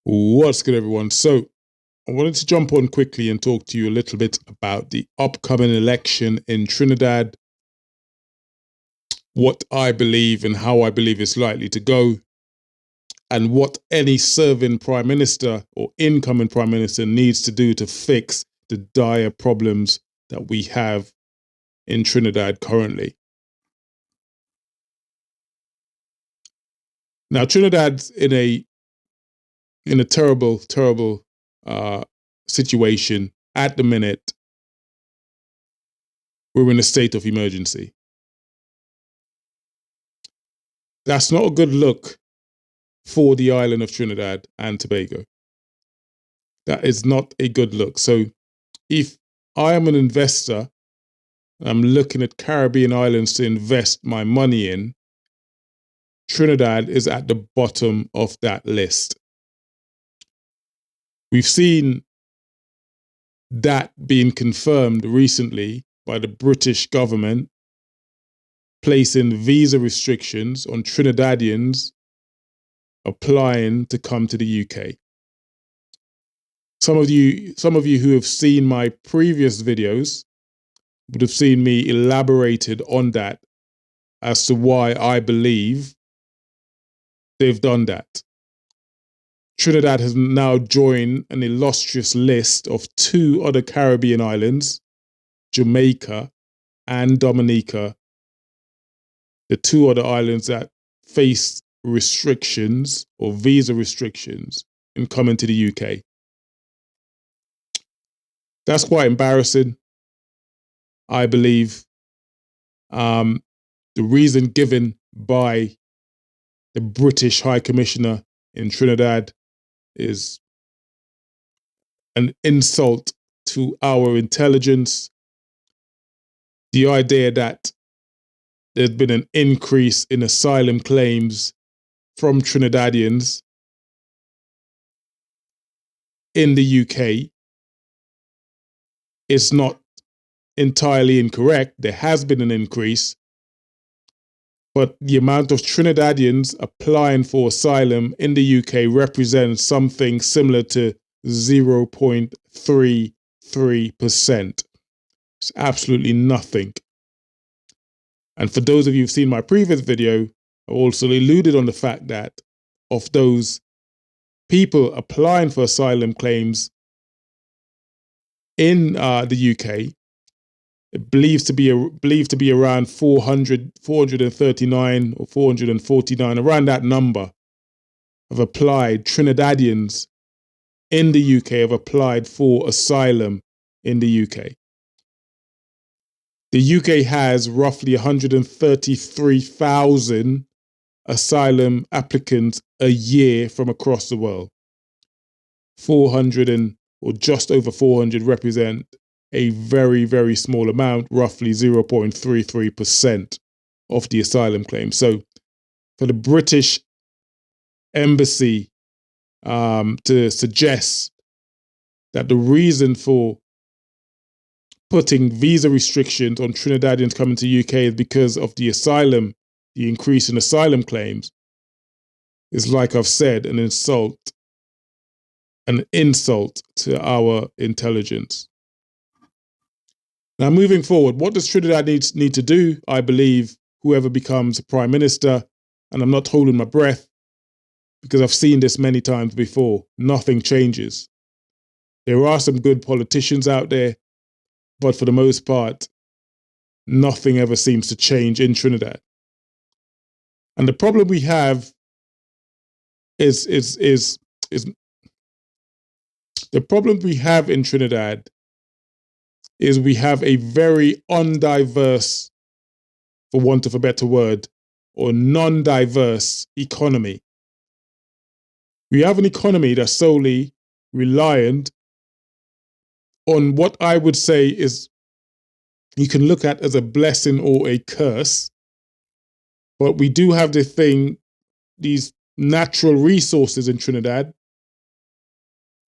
What's good, everyone? So I wanted to jump on quickly and talk to you a little bit about the upcoming election in Trinidad, what I believe and how I believe it's likely to go, and what any serving prime minister or incoming prime minister needs to do to fix the dire problems that we have in Trinidad currently. Now, Trinidad's in a terrible situation at the minute. We're in a state of emergency. That's not a good look for the island of Trinidad and Tobago. That is not a good look. So if I am an investor, I'm looking at Caribbean islands to invest my money in, Trinidad is at the bottom of that list. We've seen that being confirmed recently by the British government placing visa restrictions on Trinidadians applying to come to the UK. Some of you who have seen my previous videos would have seen me elaborated on that as to why I believe they've done that. Trinidad has now joined an illustrious list of two other Caribbean islands, Jamaica and Dominica, the two other islands that face restrictions or visa restrictions in coming to the UK. That's quite embarrassing, I believe. The reason given by the British High Commissioner in Trinidad is an insult to our intelligence. The idea that there's been an increase in asylum claims from Trinidadians in the UK is not entirely incorrect. There has been an increase, but the amount of Trinidadians applying for asylum in the UK represents something similar to 0.33%. It's absolutely nothing. And for those of you who've seen my previous video, I also alluded on the fact that of those people applying for asylum claims in the UK, it believed to be around 439 or 449, around that number, have applied. Trinidadians in the UK have applied for asylum in the UK. The UK has roughly 133,000 asylum applicants a year from across the world. 400 or just over 400 represent a very, very small amount, roughly 0.33% of the asylum claims. So for the British Embassy to suggest that the reason for putting visa restrictions on Trinidadians coming to UK is because of the increase in asylum claims, is, like I've said, an insult to our intelligence. Now, moving forward, what does Trinidad need to do? I believe whoever becomes prime minister, and I'm not holding my breath because I've seen this many times before, nothing changes. There are some good politicians out there, but for the most part, nothing ever seems to change in Trinidad. And the problem we have is the problem we have in Trinidad is we have a very undiverse, for want of a better word, or non-diverse economy. We have an economy that's solely reliant on what I would say is, you can look at as a blessing or a curse, but we do have these natural resources in Trinidad,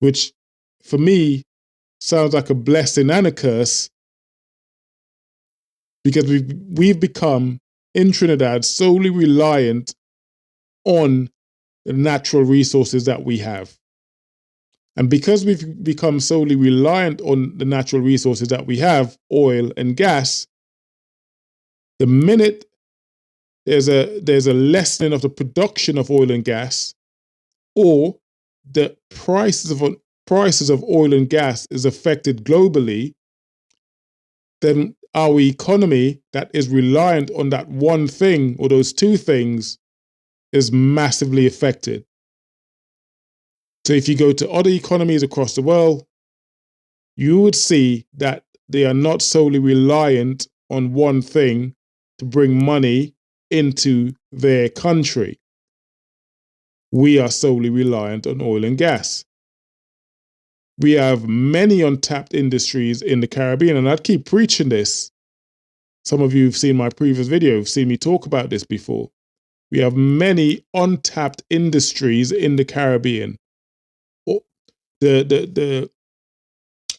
which for me sounds like a blessing and a curse, because we've become in Trinidad solely reliant on the natural resources that we have. And because we've become solely reliant on the natural resources that we have, oil and gas, the minute there's a lessening of the production of oil and gas, or the prices of oil and gas is affected globally, then our economy that is reliant on that one thing or those two things is massively affected. So if you go to other economies across the world, you would see that they are not solely reliant on one thing to bring money into their country. We are solely reliant on oil and gas. We have many untapped industries in the Caribbean, and I'd keep preaching this. Some of you who've seen my previous video have seen me talk about this before. We have many untapped industries in the Caribbean. The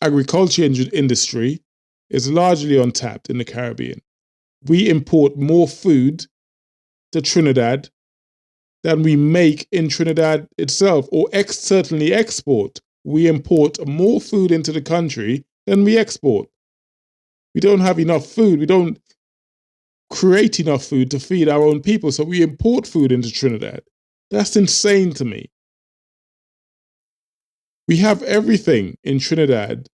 agriculture industry is largely untapped in the Caribbean. We import more food to Trinidad than we make in Trinidad itself, or certainly export. We import more food into the country than we export. We don't have enough food. We don't create enough food to feed our own people, so we import food into Trinidad. That's insane to me. We have everything in Trinidad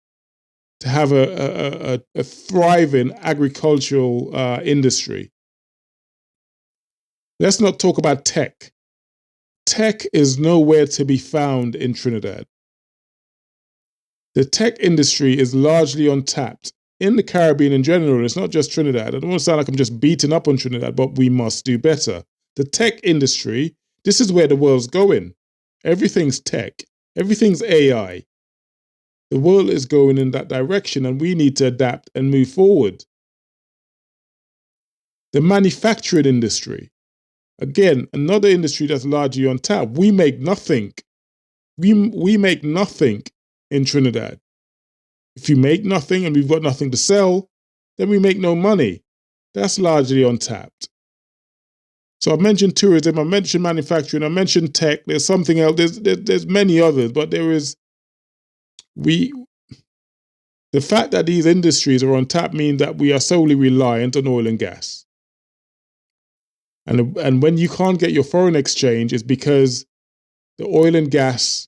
to have a thriving agricultural industry. Let's not talk about tech. Tech is nowhere to be found in Trinidad. The tech industry is largely untapped in the Caribbean in general. It's not just Trinidad. I don't want to sound like I'm just beating up on Trinidad, but we must do better. The tech industry, this is where the world's going. Everything's tech. Everything's AI. The world is going in that direction, and we need to adapt and move forward. The manufacturing industry, again, another industry that's largely untapped. We make nothing. We make nothing in Trinidad. If you make nothing and we've got nothing to sell, then we make no money. That's largely untapped. So I mentioned tourism, I mentioned manufacturing, I mentioned tech. There's something else. There's many others, but the fact that these industries are untapped means that we are solely reliant on oil and gas. And when you can't get your foreign exchange, it's because the oil and gas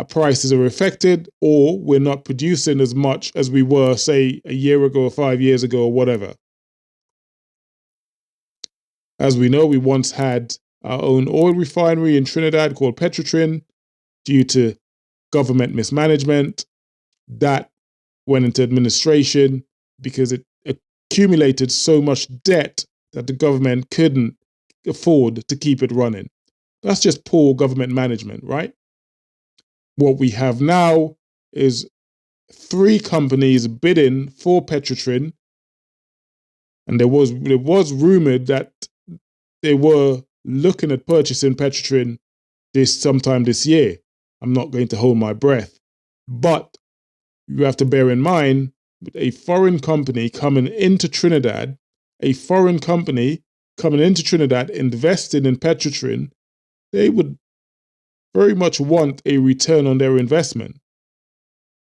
prices are affected, or we're not producing as much as we were, say, a year ago or 5 years ago or whatever. As we know, we once had our own oil refinery in Trinidad called Petrotrin. Due to government mismanagement, that went into administration because it accumulated so much debt that the government couldn't afford to keep it running. That's just poor government management, right? What we have now is 3 companies bidding for Petrotrin, and there was rumored that they were looking at purchasing Petrotrin sometime this year. I'm not going to hold my breath, but you have to bear in mind, with a foreign company coming into Trinidad, investing in Petrotrin, they would very much want a return on their investment.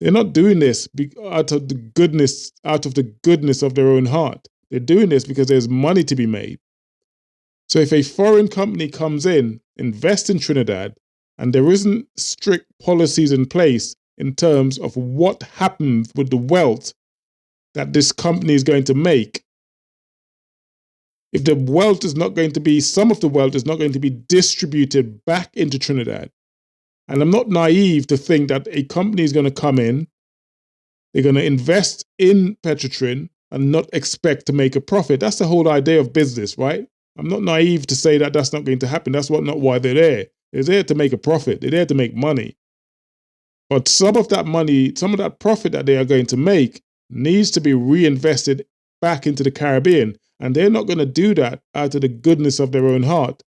They're not doing this out of the goodness of their own heart. They're doing this because there's money to be made. So if a foreign company comes in, invests in Trinidad, and there isn't strict policies in place in terms of what happens with the wealth that this company is going to make, if the wealth is not going to be, some of the wealth is not going to be distributed back into Trinidad. And I'm not naive to think that a company is going to come in, they're going to invest in Petrotrin and not expect to make a profit. That's the whole idea of business, right? I'm not naive to say that that's not going to happen. That's not why they're there. They're there to make a profit. They're there to make money. But some of that money, some of that profit that they are going to make needs to be reinvested back into the Caribbean. And they're not going to do that out of the goodness of their own heart.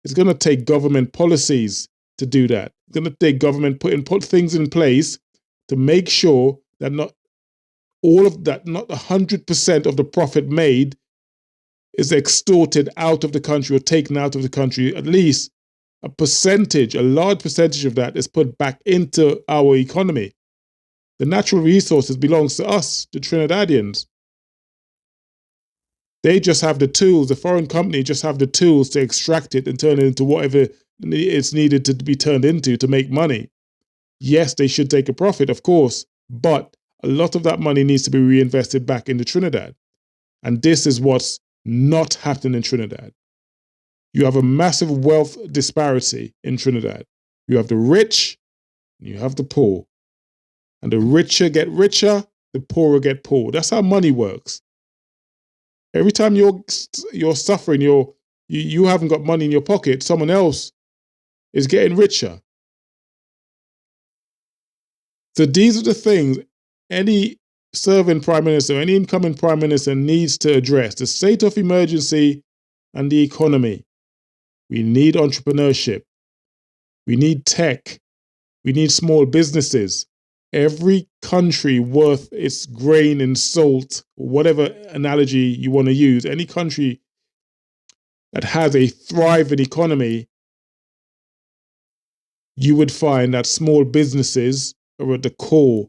It's going to take government policies to do that. It's going to take government put things in place to make sure that not 100% of the profit made is extorted out of the country or taken out of the country. At least a large percentage of that is put back into our economy. The natural resources belongs to us, the Trinidadians. They just have the tools, the foreign company just have the tools to extract it and turn it into whatever it's needed to be turned into to make money. Yes, they should take a profit, of course, but a lot of that money needs to be reinvested back into Trinidad. And this is what's not happening in Trinidad. You have a massive wealth disparity in Trinidad. You have the rich, and you have the poor. And the richer get richer, the poorer get poor. That's how money works. Every time you're suffering, you haven't got money in your pocket, someone else is getting richer. So these are the things any serving prime minister, any incoming prime minister needs to address: the state of emergency and the economy. We need entrepreneurship. We need tech. We need small businesses. Every country worth its grain in salt, whatever analogy you want to use, any country that has a thriving economy, you would find that small businesses are at the core.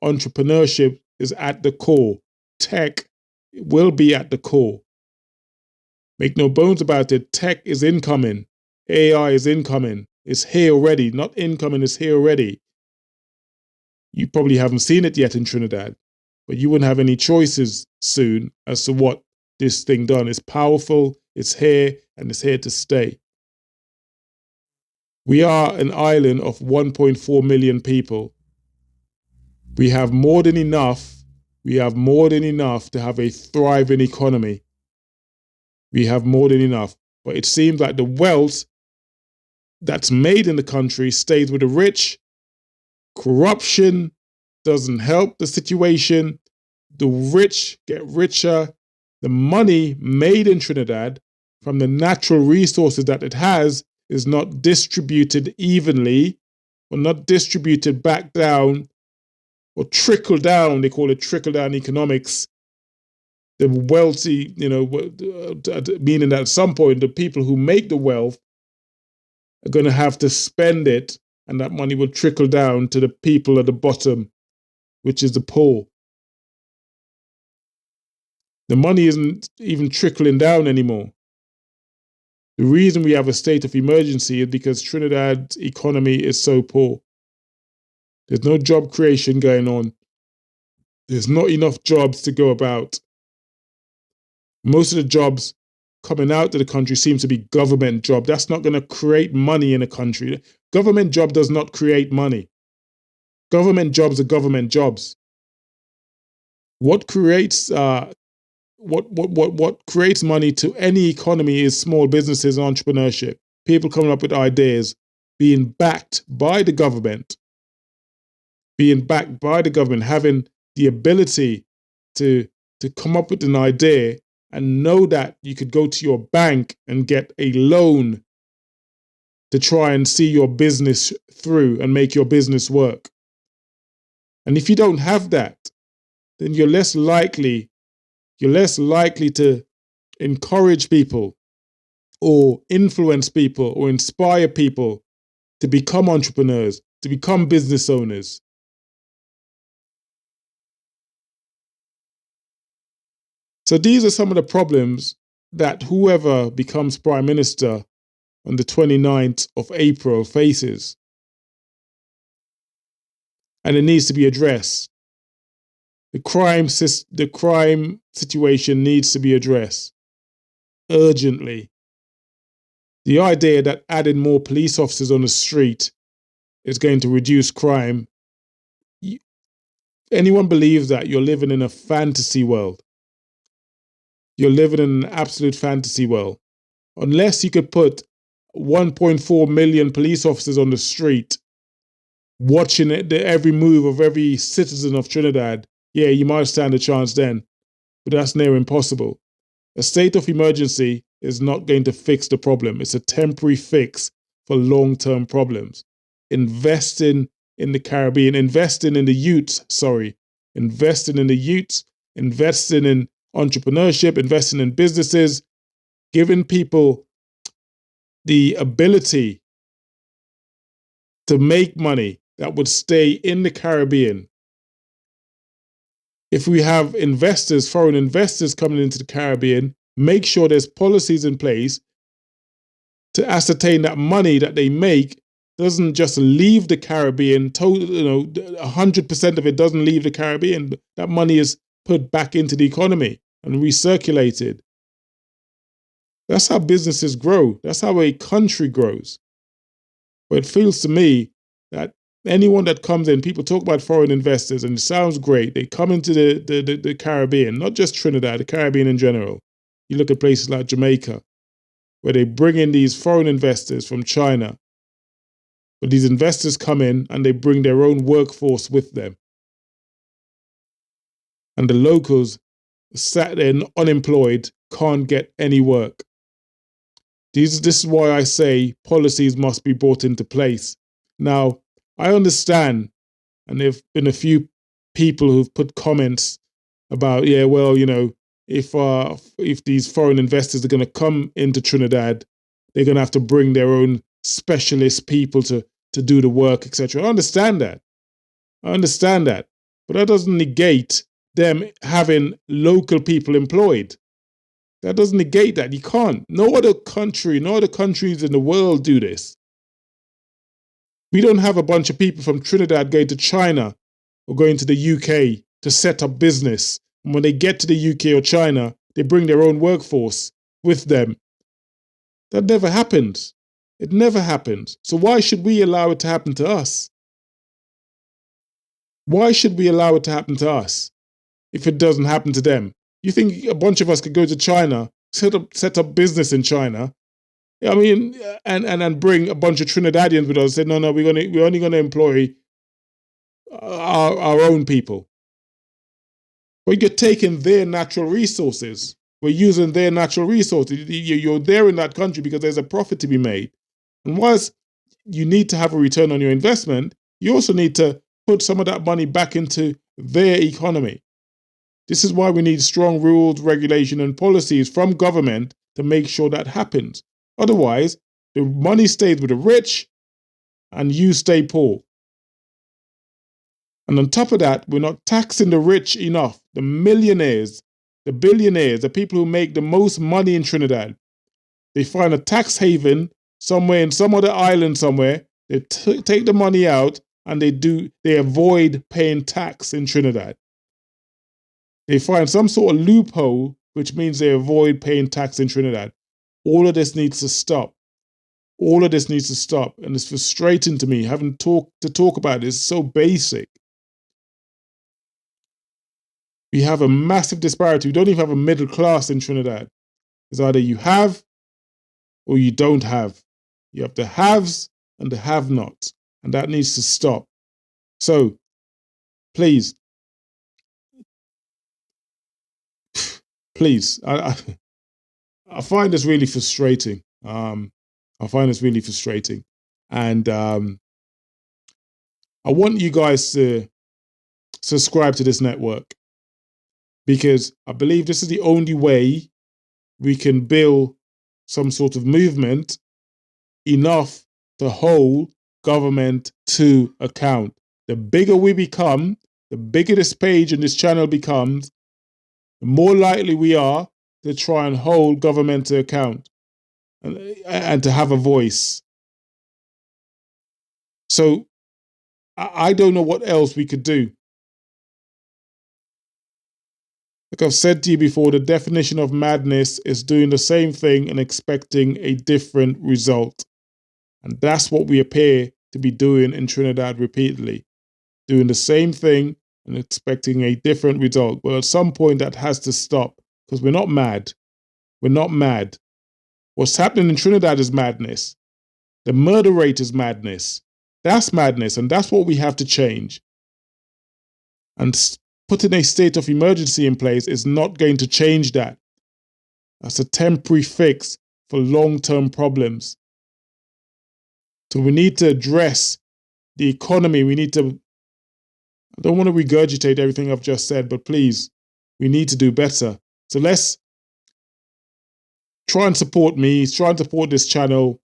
Entrepreneurship is at the core. Tech will be at the core. Make no bones about it, tech is incoming. AI is incoming. It's here already. Not incoming, it's here already. You probably haven't seen it yet in Trinidad, but you wouldn't have any choices soon as to what this thing done. It's powerful, it's here, and it's here to stay. We are an island of 1.4 million people. We have more than enough. We have more than enough to have a thriving economy. We have more than enough. But it seems like the wealth that's made in the country stays with the rich. Corruption doesn't help the situation. The rich get richer. The money made in Trinidad from the natural resources that it has is not distributed evenly, or not distributed back down, or trickle down. They call it trickle-down economics. The wealthy, meaning that at some point the people who make the wealth are going to have to spend it, and that money will trickle down to the people at the bottom, which is the poor. The money isn't even trickling down anymore. The reason we have a state of emergency is because Trinidad's economy is so poor. There's no job creation going on. There's not enough jobs to go about. Most of the jobs coming out of the country seems to be government job. That's not going to create money in a country. Government job does not create money. Government jobs are government jobs. What creates what creates money to any economy is small businesses and entrepreneurship. People coming up with ideas, being backed by the government, having the ability to come up with an idea and know that you could go to your bank and get a loan to try and see your business through and make your business work. And if you don't have that, then you're less likely to encourage people or influence people or inspire people to become entrepreneurs, to become business owners. So these are some of the problems that whoever becomes Prime Minister on the 29th of April faces. And it needs to be addressed. The crime situation needs to be addressed urgently. The idea that adding more police officers on the street is going to reduce crime, anyone believes that, you're living in a fantasy world. You're living in an absolute fantasy world. Unless you could put 1.4 million police officers on the street watching every move of every citizen of Trinidad, yeah, you might stand a chance then, but that's near impossible. A state of emergency is not going to fix the problem. It's a temporary fix for long-term problems. Investing in the Caribbean, investing in the youths, investing in entrepreneurship, investing in businesses, giving people the ability to make money that would stay in the Caribbean. If we have investors, foreign investors coming into the Caribbean, make sure there's policies in place to ascertain that money that they make doesn't just leave the Caribbean. 100% of it doesn't leave the Caribbean. That money is put back into the economy and recirculated. That's how businesses grow. That's how a country grows. But it feels to me that anyone that comes in, people talk about foreign investors, and it sounds great. They come into the Caribbean, not just Trinidad, the Caribbean in general. You look at places like Jamaica, where they bring in these foreign investors from China. But these investors come in and they bring their own workforce with them. And the locals, sat there unemployed, can't get any work. This is why I say policies must be brought into place. Now, I understand, and there have been a few people who've put comments about, if these foreign investors are going to come into Trinidad, they're going to have to bring their own specialist people to do the work, etc. I understand that. But that doesn't negate them having local people employed. That doesn't negate that. You can't. No other countries in the world do this. We don't have a bunch of people from Trinidad going to China or going to the UK to set up business. And when they get to the UK or China, they bring their own workforce with them. That never happens. It never happens. So why should we allow it to happen to us? Why should we allow it to happen to us if it doesn't happen to them? You think a bunch of us could go to China, set up business in China, and bring a bunch of Trinidadians with us? Say, no, we're only going to employ our own people. But you're taking their natural resources. We're using their natural resources. You're there in that country because there's a profit to be made. And whilst you need to have a return on your investment, you also need to put some of that money back into their economy. This is why we need strong rules, regulation, and policies from government to make sure that happens. Otherwise, the money stays with the rich and you stay poor. And on top of that, we're not taxing the rich enough. The millionaires, the billionaires, the people who make the most money in Trinidad, they find a tax haven somewhere in some other island somewhere. They take the money out and they avoid paying tax in Trinidad. They find some sort of loophole, which means they avoid paying tax in Trinidad. All of this needs to stop. All of this needs to stop. And it's frustrating to me having to talk about this. It's so basic. We have a massive disparity. We don't even have a middle class in Trinidad. It's either you have or you don't have. You have the haves and the have-nots. And that needs to stop. So, please, I find this really frustrating. And I want you guys to subscribe to this network, because I believe this is the only way we can build some sort of movement enough to hold government to account. The bigger we become, the bigger this page and this channel becomes, the more likely we are to try and hold government to account and to have a voice. So I don't know what else we could do. Like I've said to you before, the definition of madness is doing the same thing and expecting a different result. And that's what we appear to be doing in Trinidad repeatedly. Doing the same thing and expecting a different result. Well, at some point that has to stop, because we're not mad. We're not mad. What's happening in Trinidad is madness. The murder rate is madness. That's madness, and that's what we have to change. And putting a state of emergency in place is not going to change that. That's a temporary fix for long-term problems. So we need to address the economy. We need to, I don't want to regurgitate everything I've just said, but please, we need to do better. So let's try and support me, try and support this channel.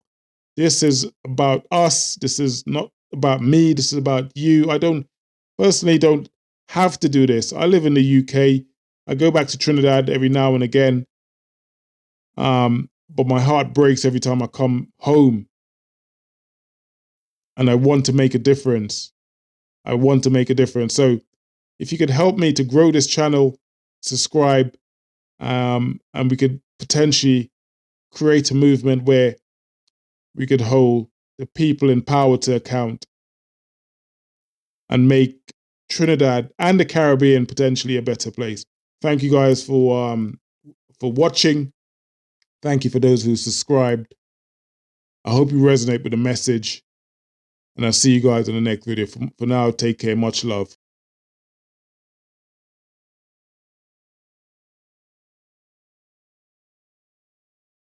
This is about us. This is not about me. This is about you. I don't have to do this. I live in the UK. I go back to Trinidad every now and again. But my heart breaks every time I come home. And I want to make a difference. I want to make a difference. So if you could help me to grow this channel, subscribe, and we could potentially create a movement where we could hold the people in power to account and make Trinidad and the Caribbean potentially a better place. Thank you guys for watching. Thank you for those who subscribed. I hope you resonate with the message. And I'll see you guys in the next video. For now, take care. Much love.